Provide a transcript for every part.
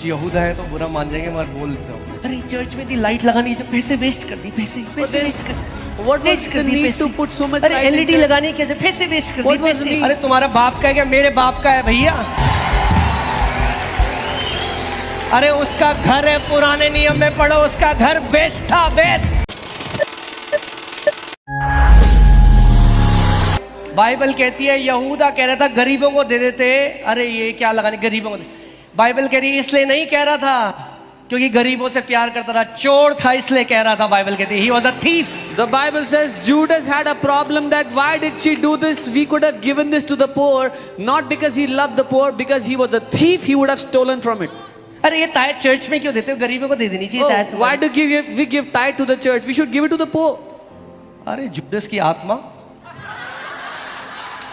कुछ यहूदा है तो बुरा मान जाएंगे, मगर बोल देता हूँ। अरे चर्च में दी लाइट लगानी है, जो पैसे वेस्ट कर दी, पैसे वेस्ट कर दी। What was the need to put so much अरे light in एलईडी church? लगाने के पैसे वेस्ट कर What दी, was the पैसे। need? अरे तुम्हारा बाप का है क्या? मेरे बाप का है भैया। अरे उसका घर है, पुराने नियम में पढ़ो, उसका घर बेस्ट था, बेस्ट। बाइबल कहती है यहूदा कह रहा था गरीबों को दे देते, अरे ये क्या लगाने गरीबों को। बाइबल कह रही है इसलिए नहीं कह रहा था क्योंकि गरीबों से प्यार करता था, चोर था इसलिए कह रहा था। बाइबल कहती है he was a thief. The Bible says Judas had a problem that why did she do this? We could have given this to the poor, not because he loved the poor, because he was a thief, he would have stolen from it. अरे ये तायत church में क्यों देते हो? गरीबों को दे देनी चाहिए तायत। Why do we give tithe to the church? We should give it to the poor. अरे जुडस की आत्मा,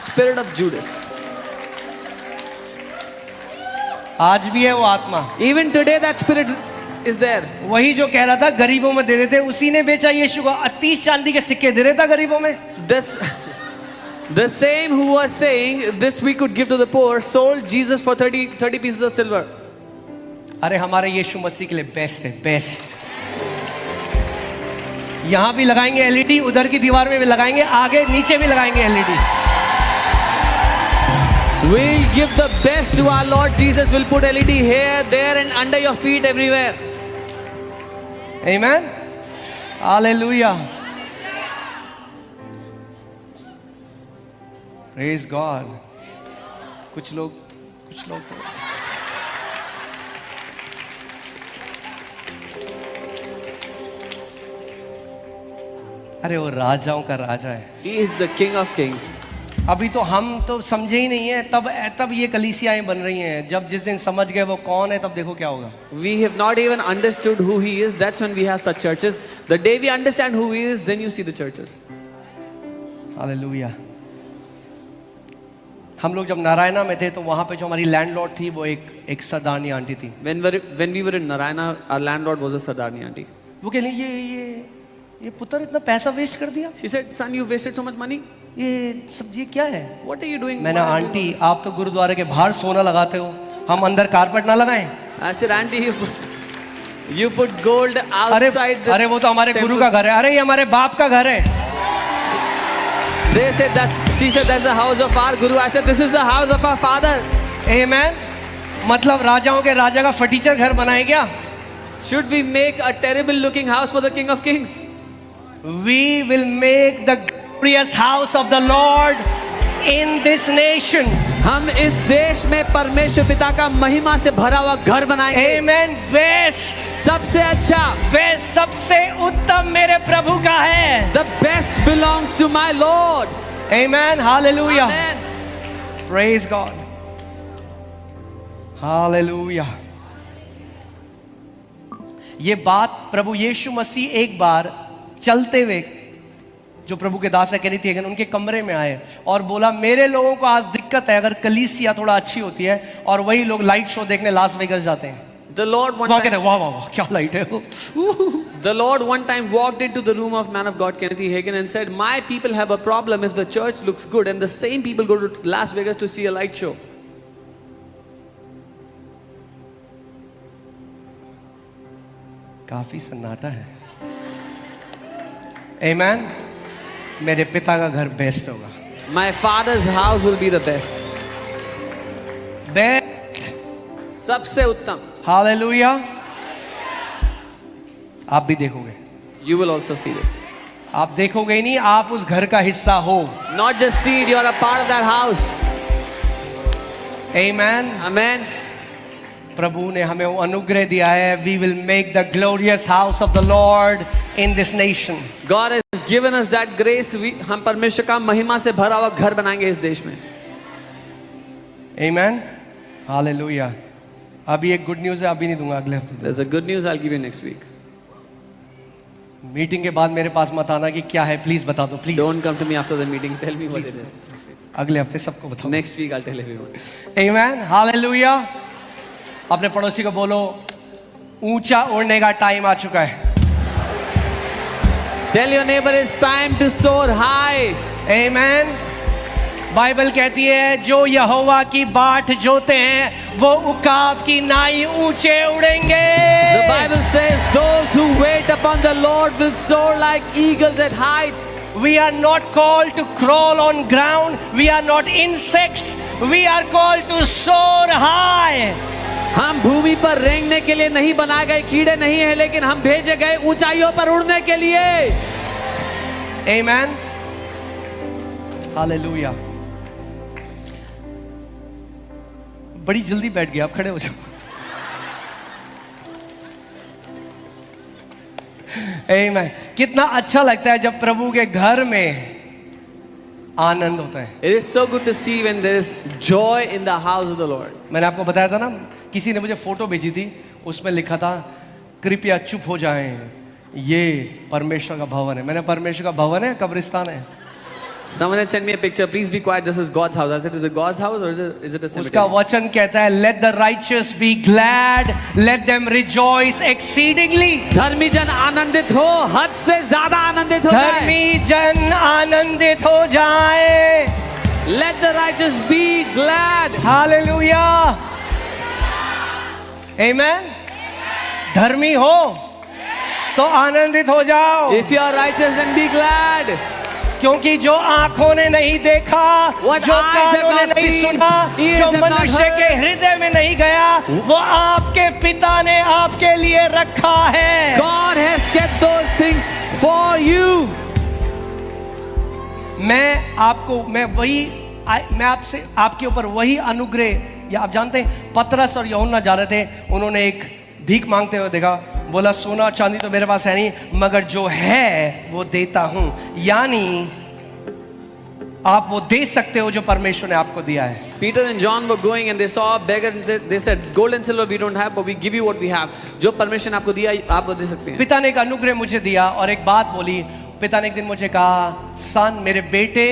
Spirit of Judas. आज भी है वो आत्मा। Even today that spirit is there. वही जो कह रहा था गरीबों में दे देते, उसी ने बेचा यीशु को। 30 चांदी के सिक्के दे देता गरीबों में। The same who was saying this we could give to the poor sold Jesus for 30 pieces of silver. अरे हमारे यीशु मसीह के लिए बेस्ट है, बेस्ट। यहां भी लगाएंगे एलईडी, उधर की दीवार में भी लगाएंगे, आगे नीचे भी लगाएंगे LED. We'll give the best to our Lord Jesus. We'll put LED here, there, and under your feet everywhere. Amen. Hallelujah. Praise God. कुछ लोग तो अरे वो राजाओं का राजा है। He is the King of Kings. अभी तो हम तो समझे ही नहीं है, तब ये कलीसियाएं बन रही हैं। जब जिस दिन समझ गए वो कौन है, तब देखो क्या होगा। We have not even understood who he is. That's when we have such churches. The day we understand who he is, then you see the churches. Hallelujah. हम लोग जब नारायणा में थे तो वहां पे जो हमारी लैंडलॉर्ड थी वो एक सरदारनी आंटी थी। When we were in Narayana, our landlord was a Sardarni auntie. वो कह रही ये पुत्र इतना पैसा वेस्ट कर दिया, She said, "Son, you wasted so much money. ये सब ये क्या है? What are you doing?" मैंने Why are you aunty doing this?" आप तो गुरुद्वारे के बाहर सोना लगाते हो, हम अंदर कारपेट ना लगाएं? I said, "Auntie, you put gold outside the अरे वो तो हमारे गुरु का temples." घर है। अरे ये हमारे बाप का घर है। They said she said that's the house of our guru. I said this is the house of our father. आमेन। मतलब राजाओं के राजा का फटीचर घर बनाए क्या? Should we make a terrible looking house for the King of Kings? We will make the glorious house of the Lord in this nation. हम इस देश में परमेश्वर पिता का महिमा से भरा हुआ घर बनाएंगे। Amen. Best, सबसे अच्छा, best, सबसे उत्तम मेरे प्रभु का है। the best belongs to my Lord. Amen. Hallelujah. Amen. Praise God. Hallelujah. ये बात प्रभु यीशु मसीह एक बार चलते हुए जो प्रभु के दास है कहनी थी, उनके कमरे में आए और बोला मेरे लोगों को आज दिक्कत है, अगर कलीसिया थोड़ा अच्छी होती है और वही लोग लाइट शो देखने लास वेगस जाते हैं। The Lord one वहां time, कहते हैं वाह वाह वाह क्या लाइट है वो। the Lord one time walked into the room of man of God Kenneth Hagin and said, "My people have a problem if the church looks good and the same people go to Las Vegas to see a light show." काफी सन्नाटा है। Amen. मेरे पिता का घर best होगा। My father's house will be the best. Best. सबसे उत्तम। हालेलुया। आप भी देखोगे। You will also see this. आप देखोगे ही नहीं, आप उस घर का हिस्सा हो। Not just see it, you are a part of that house. Amen. Amen. प्रभु ने हमें वो अनुग्रह दिया है। We will make the glorious house of the Lord in this nation. God has given us that grace. हम परमेश्वर का महिमा से भरा हुआ घर बनाएंगे इस देश में। Amen. Hallelujah. अभी एक गुड न्यूज़ है, अभी नहीं दूंगा, अगले हफ्ते दूंगा। There's a good news I'll give you next week. Meeting के बाद मेरे पास मत आना कि क्या है, प्लीज बता दो please. Don't come to me after the meeting. Tell me what it is. अगले हफ्ते सबको बताओ। Next week I'll tell everyone. Amen. Hallelujah. अपने पड़ोसी को बोलो ऊंचा उड़ने का टाइम आ चुका है। Tell your neighbor it's time to soar high. Amen. Bible कहती है जो यहोवा की बाट जोते हैं वो उकाब की नाई ऊंचे उड़ेंगे। The Bible says, those who wait upon the Lord will soar like eagles at heights. We are not called to crawl on ground. We are not insects. We are called to soar high. हम भूमि पर रेंगने के लिए नहीं बनाए गए कीड़े नहीं है, लेकिन हम भेजे गए ऊंचाइयों पर उड़ने के लिए। Amen. Hallelujah. बड़ी जल्दी बैठ गया, आप खड़े हो जाओ। Amen. कितना अच्छा लगता है जब प्रभु के घर में आनंद होता है। It is so good to see when there is joy in the house of the Lord. मैंने आपको बताया था ना, किसी ने मुझे फोटो भेजी थी, उसमें लिखा था कृपया चुप हो जाएं, ये परमेश्वर का भवन है। मैंने परमेश्वर का भवन है, कब्रिस्तान है। Someone had sent me a picture. Please be quiet. This is God's house. I said, is it God's house or is it a cemetery? उसका वचन कहता है let the righteous be glad, let them rejoice exceedingly. धर्मी जन आनंदित हो, हद से ज्यादा आनंदित हो जाए। धर्मी जन आनंदित हो जाए। Let the righteous be glad. Hallelujah. Amen. धर्मी हो तो आनंदित हो जाओ, If you are righteous, then be glad. क्योंकि जो आंखों ने नहीं देखा, What जो eyes have कानों ने not नहीं seen, सुना, ears जो have not मनुष्य heard. के हृदय में नहीं गया, वो आपके पिता ने आपके लिए रखा है। God has kept those things for you. मैं आपसे आपके ऊपर वही अनुग्रह, या आप जानते हैं पतरस और यूहन्ना जा रहे थे, उन्होंने एक भीख मांगते हुए देखा, बोला सोना चांदी तो मेरे पास है नहीं, मगर जो है वो देता हूं। यानी आप वो दे सकते हो जो परमेश्वर ने आपको दिया है। Peter and John were going and they saw a beggar and they said, gold and silver we don't have, but we give you what we have. जो परमेश्वर ने आपको दिया आप वो दे सकते हैं। पिता ने एक अनुग्रह मुझे दिया और एक बात बोली। पिता ने एक दिन मुझे कहा, सन मेरे बेटे,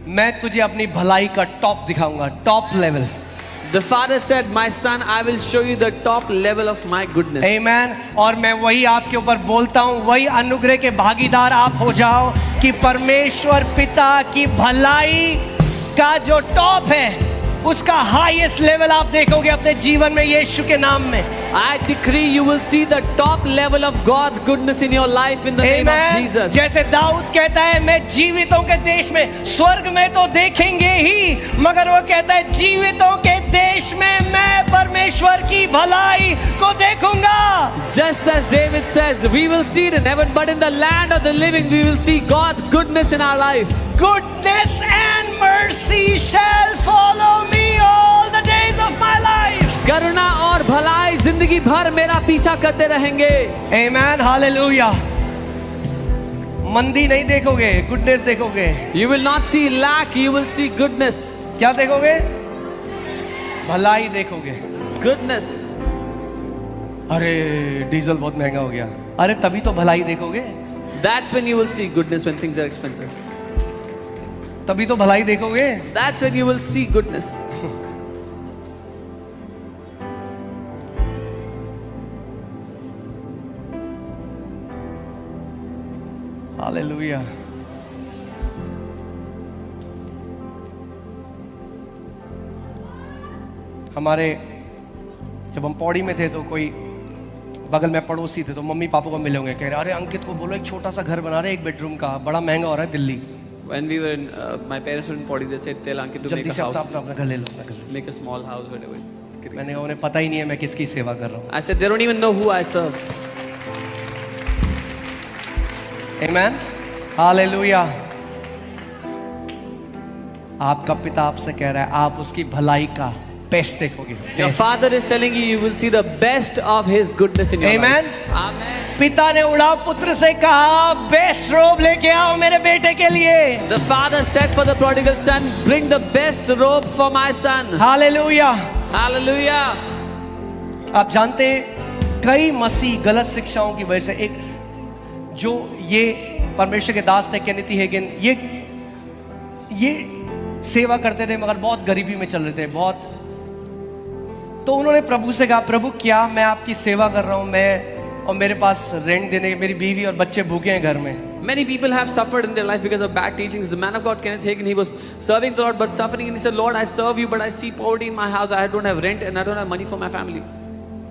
मैं तुझे अपनी भलाई का टॉप दिखाऊंगा, top level. The father said, my son, I will show you the top level of my goodness. Amen. और मैं वही आपके ऊपर बोलता हूं, वही अनुग्रह के भागीदार आप हो जाओ कि परमेश्वर पिता की भलाई का जो टॉप है उसका हाईएस्ट लेवल आप देखोगे अपने जीवन में, यीशु के नाम में। I decree you will see the top level of God's goodness in your life in the name of Jesus. जैसे दाऊद कहता है मैं जीवितों के देश में, स्वर्ग में तो देखेंगे ही, मगर वो कहता है जीवितों के देश में मैं परमेश्वर की भलाई को देखूंगा। Just as David says, we will see it in heaven, but in the land of the living we will see God's goodness in our life. Goodness and mercy shall follow me all the days of my life. करुणा और भलाई जिंदगी भर मेरा पीछा करते रहेंगे। Amen. Hallelujah. मंदी नहीं देखोगे, गुडनेस देखोगे। You will not see lack, you will see goodness. क्या देखोगे? भलाई देखोगे। Goodness. अरे डीजल बहुत महंगा हो गया, अरे तभी तो भलाई देखोगे। That's when you will see goodness, when things are expensive. तभी तो भलाई देखोगे। That's when you will see goodness. Hallelujah. हमारे जब हम पौड़ी में थे तो कोई बगल में पड़ोसी थे, तो मम्मी पापा को मिले होंगे, कह रहे अरे अंकित को बोलो एक छोटा सा घर बना रहे, एक बेडरूम का, बड़ा महंगा हो रहा है Delhi. When we were in, my parents were in Podi, they said, tell Ankit to make जल्दी a से house, अपना घर ले लो, अपना घर ले make a small house, whatever. लो। मैंने उन्हें पता ही नहीं है मैं किसकी सेवा कर रहा हूँ। I said, they don't even know who I serve. Amen. Hallelujah. आपका पिता आपसे कह रहा है आप उसकी भलाई का बेस्ट देखोगे। Your father is telling you, you will see the best of his goodness in your Amen. life. Amen. पिता ने उड़ाव पुत्र से कहा बेस्ट रोब लेके आओ मेरे बेटे के लिए। The father said for the prodigal son, bring the best robe for my son. Hallelujah. Hallelujah. आप जानते हैं कई मसीह गलत शिक्षाओं की वजह से, एक जो ये परमेश्वर के दास थे केनेथी हेगिन, ये सेवा करते थे मगर बहुत गरीबी में चल रहे थे बहुत। तो उन्होंने प्रभु से कहा प्रभु क्या मैं आपकी सेवा कर रहा हूं, मैं और मेरे पास रेंट देने के मेरी बीवी और बच्चे भूखे हैं घर में. Many people have suffered in their life because of bad teachings. The man of God, Kenneth Hagin, he was serving the Lord but suffering, and he said, Lord, I serve you, but I see poverty in my house. I don't have rent and I don't have money for my family.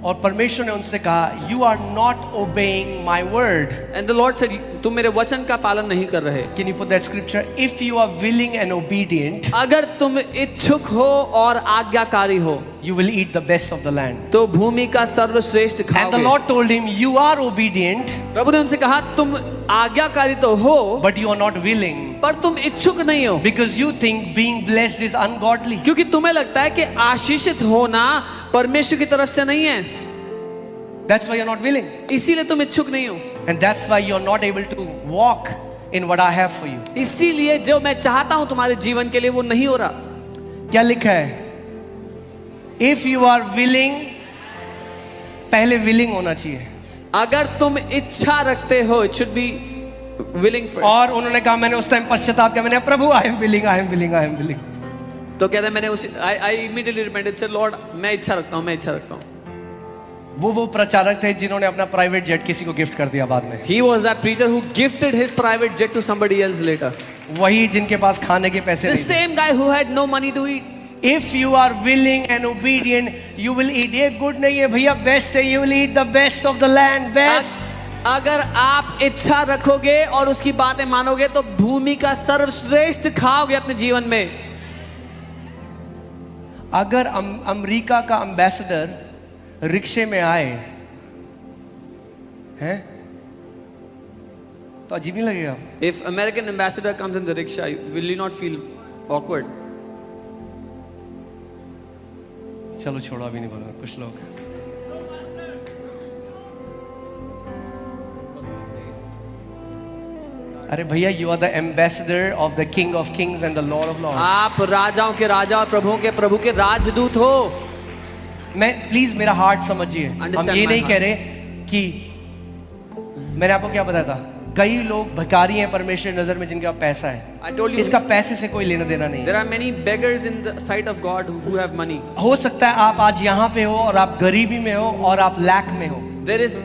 और परमेश्वर ने उनसे कहा, you are not obeying my word. And the Lord said, तुम मेरे वचन का पालन नहीं कर रहे. Can you put that scripture? If you are willing and obedient, अगर तुम इच्छुक हो और आज्ञाकारी हो, you will eat the best of the land. तो भूमि का सर्वश्रेष्ठ And the खाओगे. Lord told him, you are obedient, प्रभु ने उनसे कहा, तुम आज्ञाकारी तो हो, but you are not willing, पर तुम इच्छुक नहीं हो, because you think being blessed is ungodly. क्योंकि तुम्हें लगता है कि आशीषित होना परमेश्वर की तरफ से नहीं है. That's why you're not willing. इसीलिए तुम इच्छुक नहीं हो. And that's why you're not able to walk in what I have for you. इसीलिए जो मैं चाहता हूं तुम्हारे जीवन के लिए वो नहीं हो रहा. क्या लिखा है? If you are willing, पहले willing होना चाहिए. अगर तुम इच्छा रखते हो, it should be willing first. और उन्होंने कहा, मैंने उस टाइम पश्चाताप किया, मैंने प्रभु I am willing, I am willing, I am willing. तो कहते हैं मैंने उसी I immediately repented, said Lord, मैं इच्छा रखता हूं, मैं इच्छा रखता हूं. वो प्रचारक थे जिन्होंने अपना प्राइवेट जेट किसी को गिफ्ट कर दिया बाद में. He was that preacher who gifted his private jet to somebody else later. वही जिनके पास खाने के पैसे The नहीं थे. same guy who had no money to eat. If you are willing and obedient, you will eat. ये good नहीं है भैया, बेस्ट है. You will eat the best of the land, best. अगर आप इच्छा रखोगे और उसकी बातें मानोगे तो भूमि का सर्वश्रेष्ठ खाओगे अपने जीवन में. अगर अमेरिका का एम्बेसडर रिक्शे में आए हैं तो अजीब नहीं लगेगा? If American ambassador comes in the rickshaw, will you not feel awkward? चलो छोड़ो, अभी नहीं बोलूंगा. कुछ लोग अरे भैया, you are the ambassador of the king of kings and the lord of lords. आप राजाओं के राजा और प्रभुओं के प्रभु के राजदूत हो. मैं प्लीज मेरा हार्ट समझिए. हम Understand ये my नहीं heart. कह रहे कि मैंने आपको क्या बताया था, कई लोग भिखारी हैं परमेश्वर की नजर में जिनके पास पैसा है. I told you इसका पैसे से कोई लेना देना नहीं there है. are many beggars in the sight of God who have money. हो सकता है आप आज यहाँ पे हो और आप गरीबी में हो और आप लैक में हो, There is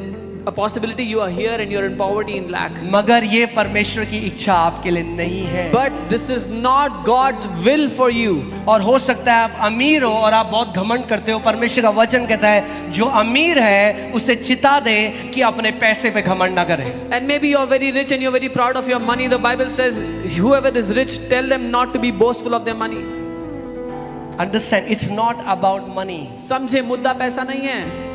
a possibility you are here and you are in poverty and lack. मगर ये परमेश्वर की इच्छा आपके लिए नहीं है. But this is not God's will for you. और हो सकता है आप अमीर हो और आप बहुत घमंड करते हो. परमेश्वर का वचन कहता है जो अमीर है उसे चिता दे कि अपने पैसे पे घमंड ना करे. And maybe you are very rich and you are very proud of your money. The Bible says whoever is rich, tell them not to be boastful of their money. Understand, it's not about money. समझे, मुद्दा पैसा नहीं है.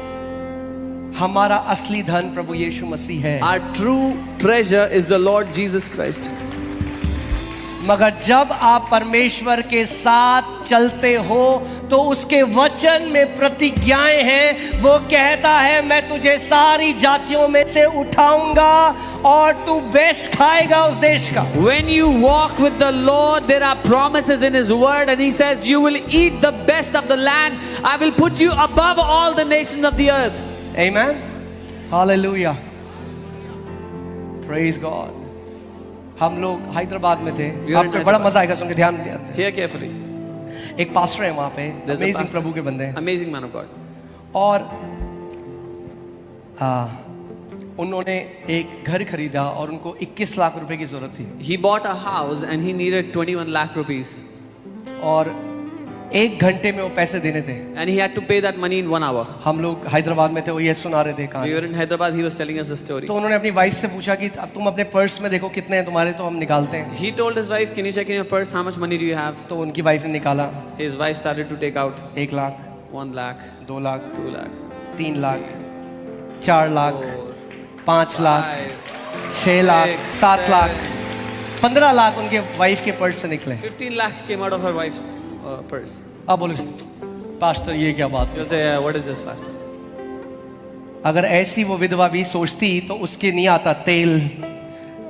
हमारा असली धन प्रभु यीशु मसीह है. Our true treasure is the Lord Jesus Christ. मगर जब आप परमेश्वर के साथ चलते हो तो उसके वचन में प्रतिज्ञाएं हैं. वो कहता है मैं तुझे सारी जातियों में से उठाऊंगा और तू बेस्ट खाएगा उस देश का. When you walk with the Lord, there are promises in His word, and He says you will eat the best of the land. I will put you above all the nations of the earth. Amen. Hallelujah. Praise God. हम लोग हैदराबाद में थे. We are in आपको बड़ा Hyderabad. मजा आएगा सुन के. ध्यान दें. Hear carefully. एक पास्टर है वहाँ पे, There's a अमेजिंग pastor. प्रभु के बंदे हैं. Amazing man of God. और उन्होंने एक घर खरीदा और उनको 21 लाख रुपए की जरूरत थी. He bought a house and he needed 21 lakh rupees. और 1 घंटे में वो पैसे देने थे. And he had to pay that money in 1 hour. हम लोग हैदराबाद में थे, वो ये सुना रहे थे We कहानी. were in Hyderabad, he was telling us the story. तो उन्होंने अपनी वाइफ से पूछा कि अब तुम अपने पर्स में देखो कितने हैं तुम्हारे, तो हम निकालते हैं. He told his wife, can you check in your purse, how much money do you have? तो उनकी वाइफ ने निकाला. His wife started to take out 1 lakh, 1 lakh, 2 lakh, 2 lakh, 3 lakh, 4 lakh, 4, 5 lakh, 5, 6 lakh, 6, 7 lakh, 15 lakh उनके वाइफ के पर्स से निकले. 15 lakh came out of her wife's purse. अब बोलो पास्टर ये क्या बात You'll है? say, what is this, pastor? अगर ऐसी वो विधवा भी सोचती तो उसके नहीं आता तेल,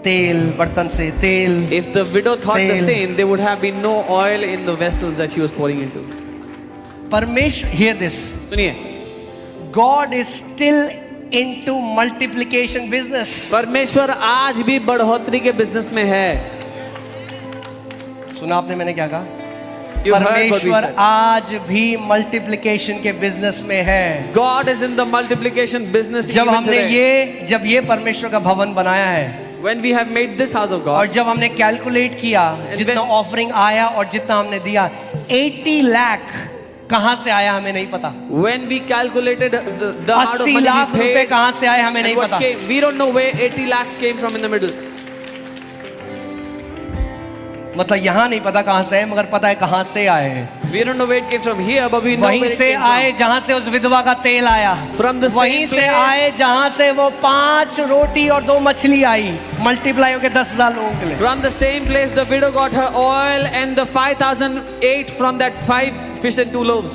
तेल बर्तन से तेल. If the widow thought the Tail. same, there would have been no oil in the vessels that she was pouring into. परमेश्वर, hear this, सुनिए, God is still into multiplication business. परमेश्वर आज भी बढ़ोतरी के बिजनेस में है. सुना आपने मैंने क्या कहा? You heard what we परमेश्वर said. आज भी मल्टीप्लिकेशन के बिजनेस में है। God is in the multiplication business जब even हमने today. जब ये परमेश्वर का भवन बनाया है When we have made this house of और God, जब हमने कैलकुलेट किया And जितना when- ऑफरिंग आया और जितना हमने दिया, 80 लाख कहां से आया हमें नहीं पता। when we calculated the amount of 80 money lakh we रुपए paid, कहां से आए हमें and नहीं what पता। came, we don't know where 80 lakh came from in the middle. मतलब यहां नहीं पता कहां से है, मगर पता है कहां से आए हैं। We don't know where it came from here, but we know वहीं where it से came आए from. जहां से उस विधवा का तेल आया, From the same वहीं से place. आए जहां से वो 5 रोटी और 2 मछली आई, मल्टीप्लाई होकर 10,000 लोगों के लिए। From the same place, the widow got her oil, and the 5,000 ate from that 5 fish and 2 loaves.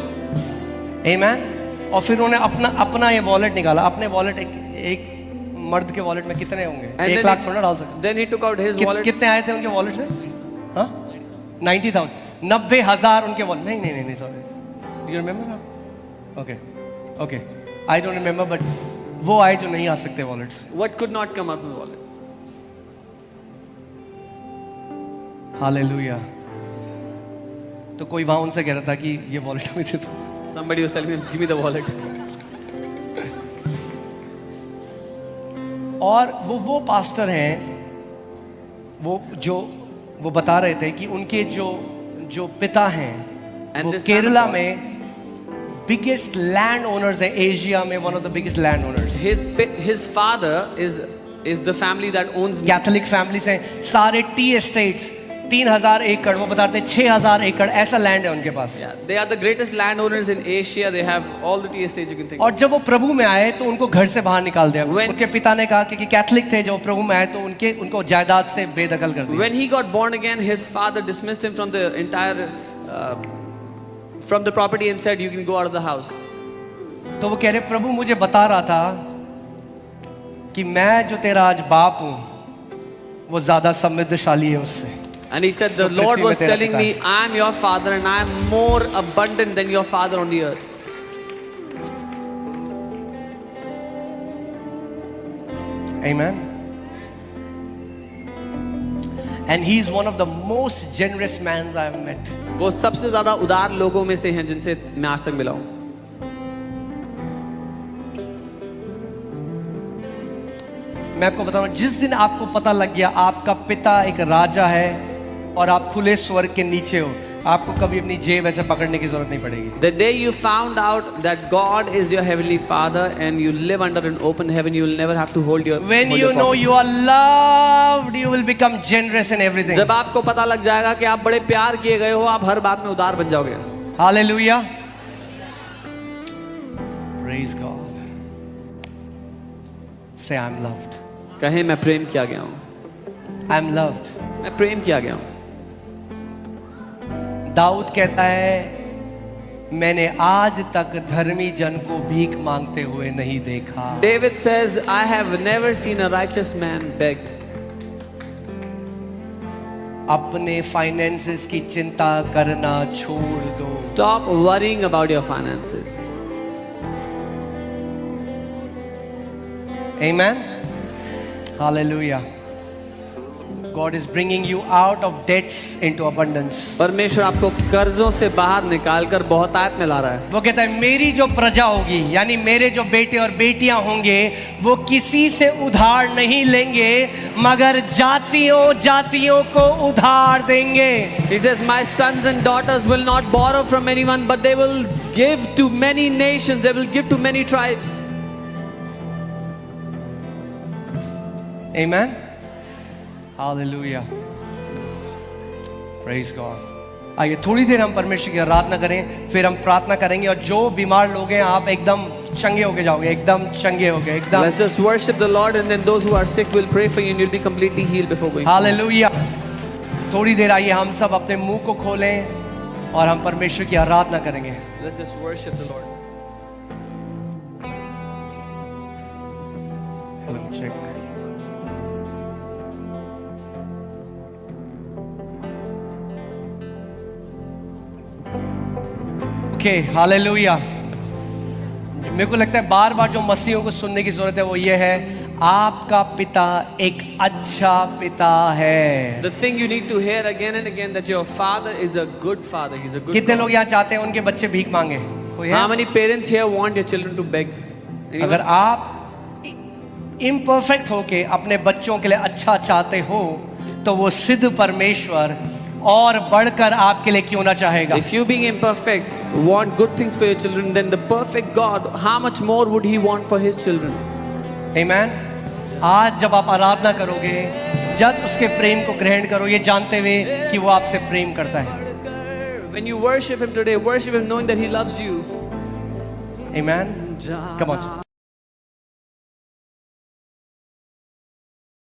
आमेन। और फिर उन्होंने अपना ये वॉलेट निकाला। अपने वॉलेट एक मर्द के वॉलेट में कितने होंगे? And 1 then लाख he- थोड़ा डाल सकते। Then he took out his wallet. कितने आए थे उनके वॉलेट से? हाँ, 90,000, 90,000 उनके वॉलेट। नहीं sorry, you remember? Okay, I don't remember, but वो आए जो नहीं आ सकते वॉलेट से। What could not come out from the wallet? Hallelujah. तो कोई वहां उनसे कह रहा था कि ये वॉलेट हमें दे दो। Somebody was telling him, "Give me the wallet." और वो पास्टर हैं, वो बता रहे थे कि उनके जो पिता हैं And वो this Kerala man of God- में बिगेस्ट लैंड ओनर्स है, एशिया में one of the biggest land owners. His father is the family that owns. Catholic families हैं, सारे टी एस्टेट्स 3,000 एकड़, वो बताते हैं 6,000 एकड़ ऐसा लैंड है उनके पास। Yeah, they are the greatest landowners in Asia. They have all the tea estates you can think और of. जब वो प्रभु में आए तो उनको घर से बाहर निकाल दिया। When- उनके पिता ने कहा कि कैथोलिक थे, जब वो प्रभु में आए तो उनको जायदाद से बेदखल कर दिया। When he got born again, his father dismissed him from the entire from the property and said, "You can go out of the house." तो वो कह रहे, प्रभु मुझे बता रहा था कि मैं जो तेरा आज बाप हूं वो ज्यादा समृद्धशाली है उससे। And he said, "The तो Lord पृथ्वी में was तेरा telling पिता me, I am your father and I am more abundant than your father on the earth." Amen. And he's one of the most generous men I've met. वो सबसे ज्यादा उदार लोगों में से हैं जिनसे मैं आज तक मिला हूं। मैं आपको बता रहा हूं, जिस दिन आपको पता लग गया आपका पिता एक राजा है और आप खुले स्वर्ग के नीचे हो, आपको कभी अपनी जेब ऐसे पकड़ने की जरूरत नहीं पड़ेगी। The day you found out that God is your heavenly Father and you live under an open heaven, you will never have to hold your. When hold you your know pockets. you are loved, you will become generous in everything. जब आपको पता लग जाएगा कि आप बड़े प्यार किए गए हो, आप हर बात में उदार बन जाओगे। Hallelujah. Praise God. Say I'm loved. कहे मैं प्रेम किया गया हूं। I'm loved. मैं प्रेम किया गया हूं। दाऊद कहता है, मैंने आज तक धर्मी जन को भीख मांगते हुए नहीं देखा। David says, "I have never seen a righteous man beg." अपने फाइनेंसेस की चिंता करना छोड़ दो। Stop worrying about your finances. Amen. Hallelujah. God is bringing you out of debts into abundance. परमेश्वर आपको कर्जों से बाहर निकालकर बहुतायत में ला रहा है। वो कहता है, मेरी जो प्रजा होगी, यानी मेरे जो बेटे और बेटियां होंगे, वो किसी से उधार नहीं लेंगे, मगर जातियों को उधार देंगे। He says, "My sons and daughters will not borrow from anyone, but they will give to many nations. They will give to many tribes." Amen. Hallelujah. Praise God. आइए थोड़ी देर हम परमेश्वर की आराधना करें, फिर हम प्रार्थना करेंगे, और जो बीमार लोग हैं आप एकदम चंगे होके जाओगे, एकदम चंगे होके, एकदम। Let's just worship the Lord, and then those who are sick will pray for you, and you'll be completely healed before going. Hallelujah. थोड़ी देर आइए हम सब अपने मुंह को खोलें और हम परमेश्वर की आराधना करेंगे। Let's just worship the Lord. Hello, check. Okay, hallelujah. मेरे को लगता है बार बार जो मसीहों को सुनने की जरूरत है वो ये है, आपका पिता एक अच्छा पिता है। The thing you need to hear again and again that your father is a good father. He's a good कितने God. लोग यहाँ चाहते हैं उनके बच्चे भीख मांगे? कोई है? How many parents here want your children to beg? Anyone? अगर आप इम्परफेक्ट होके अपने बच्चों के लिए अच्छा चाहते हो तो वो सिद्ध परमेश्वर और बढ़कर आपके लिए क्यों ना चाहेगा? If you being imperfect want good things for your children, then the perfect God, how much more would He want for His children? आमेन। आज जब आप आराधना करोगे, जस्ट उसके प्रेम को ग्रहण करो, ये जानते हुए कि वो आपसे प्रेम करता है। When you worship Him today, worship Him knowing that He loves you. Amen. Come on.